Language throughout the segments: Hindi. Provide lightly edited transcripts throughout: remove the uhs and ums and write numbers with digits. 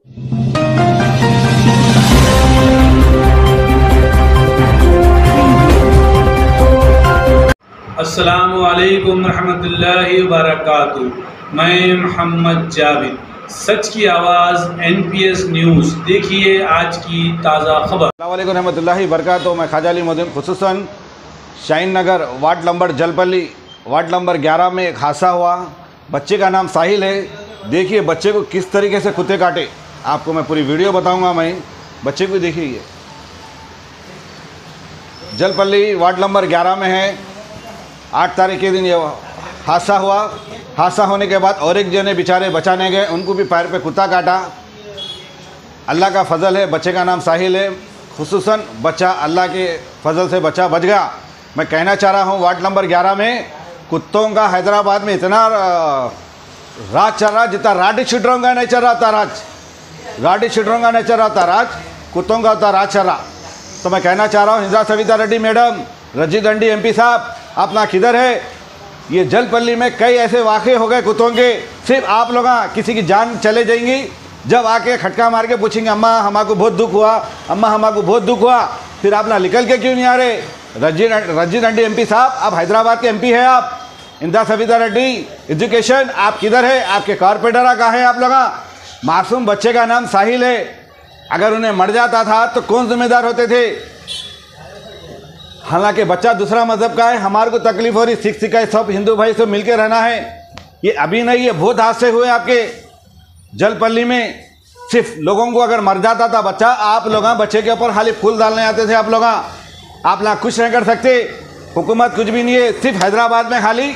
अस्सलामु अलैकुम रहमतुल्लाहि व बरकातुहू। मैं मोहम्मद जावेद, सच की आवाज़ NPS न्यूज़। देखिए आज की ताज़ा खबर। अस्सलामु अलैकुम रहमतुल्लाहि व बरकातुहू। मैं ख्वाजा अली मोहम्मद खुसूसन Shaheen Nagar ward number Jalpally ward number 11 में एक हादसा हुआ। बच्चे का नाम साहिल है। देखिए बच्चे को किस तरीके से कुत्ते काटे, आपको मैं पूरी वीडियो बताऊंगा। मैं बच्चे को देखिए, जलपल्ली वार्ड नंबर 11 में है। 8 तारीख के दिन ये हादसा हुआ। हादसा होने के बाद और एक जने बेचारे बचाने गए, उनको भी पैर पे कुत्ता काटा। अल्लाह का फजल है, बच्चे का नाम साहिल है। खुसूसन बच्चा अल्लाह के फजल से बच्चा बच गया। मैं कहना चाह रहा हूँ वार्ड नंबर 11 में कुत्तों का हैदराबाद में इतना राज चल रहा, जितना राडी शिटरों का नहीं चल रहा था राज, राडी शिटरों का नहीं चल रहा था राज, कुत्तों का होता राज चल रहा। तो मैं कहना चाह रहा हूँ इंदिरा सविता रेड्डी मैडम, रंजीत दंडी MP साहब, अपना किधर है? ये जलपल्ली में कई ऐसे वाक़े हो गए कुत्तों के, सिर्फ आप लोग किसी की जान चले जाएंगी जब आके खटका मार के पूछेंगे अम्मा हमारे बहुत दुख हुआ, अम्मा हमारे बहुत दुख हुआ। फिर आप ना निकल के क्यों नहीं आ रहे? रंजीत दंडी MP साहब, आप हैदराबाद के MP है। आप इंदिरा सविता रेड्डी एजुकेशन, आप किधर है? आपके कॉर्पोरेटर कहाँ है आप लोग? मासूम बच्चे का नाम साहिल है। अगर उन्हें मर जाता था तो कौन जिम्मेदार होते थे? हालांकि बच्चा दूसरा मजहब का है, हमारे को तकलीफ हो रही, सिख ईसाई सब हिंदू भाई सब मिलकर रहना है। ये अभी नहीं, ये बहुत हादसे हुए आपके जलपल्ली में। सिर्फ लोगों को अगर मर जाता था बच्चा, आप लोग बच्चे के ऊपर खाली फूल डालने आते थे। आप लोग आप ना कुछ नहीं कर सकते, हुकूमत कुछ भी नहीं है। सिर्फ हैदराबाद में खाली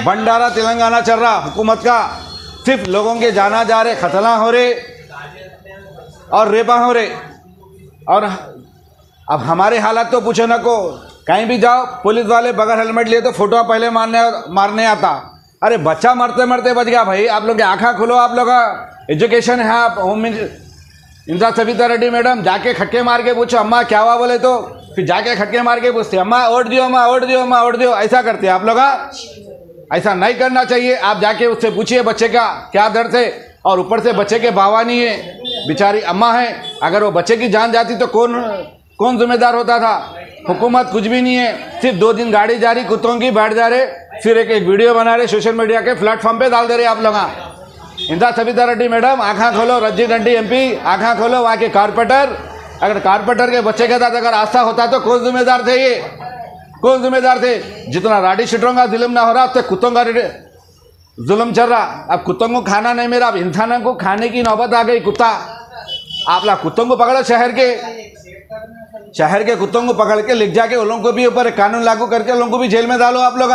भंडारा तेलंगाना चल रहा हुकूमत का। सिर्फ लोगों के जाना जा रहे, खतना हो रहे और रेपा हो रहे। और अब हमारे हालात तो पूछो ना को, कहीं भी जाओ पुलिस वाले बगैर हेलमेट लिए तो फोटो पहले मारने आता। अरे बच्चा मरते मरते बच गया भाई। आप लोग की आँखा खुलो, आप लोग एजुकेशन है। आप होम इंदिरा सविता रेड्डी मैडम जाके खटके मार के पूछो अम्मा क्या हुआ, बोले तो फिर जाके खटके मार के पूछते अम्मा वोट दियो, अम्मा वोट दियो, अम्मा वोट दियो। ऐसा करते आप लोग, ऐसा नहीं करना चाहिए। आप जाके उससे पूछिए बच्चे का क्या दर्द है। और ऊपर से बच्चे के बाबा नहीं है, बेचारी अम्मा है। अगर वो बच्चे की जान जाती तो कौन जिम्मेदार होता था? हुकूमत कुछ भी नहीं है। सिर्फ 2 दिन गाड़ी जा रही कुत्तों की, बैठ जा रहे, फिर एक वीडियो बना रहे, सोशल मीडिया के प्लेटफॉर्म पे डाल दे रहे आप लोग। इंदिरा सविता रेड्डी मैडम आँखा खोलो, रंजीत दंडी MP आँखा खोलो, वहाँ के कारपोरेटर। अगर कारपोरेटर के बच्चे के साथ अगर हादसा होता तो कौन जिम्मेदार थे? ये कौन जिम्मेदार थे? जितना राडी शिटरों का जुल्म ना हो रहा, तो कुत्तों का जुल्म चल रहा। अब कुत्तों को खाना नहीं मिला, अब इंसानों को खाने की नौबत आ गई। कुत्ता, आप लोग कुत्तों को पकड़ो, शहर के कुत्तों को पकड़ के ले जाके उन लोगों को भी ऊपर कानून लागू करके उन लोगों को भी जेल में डालो आप लोग।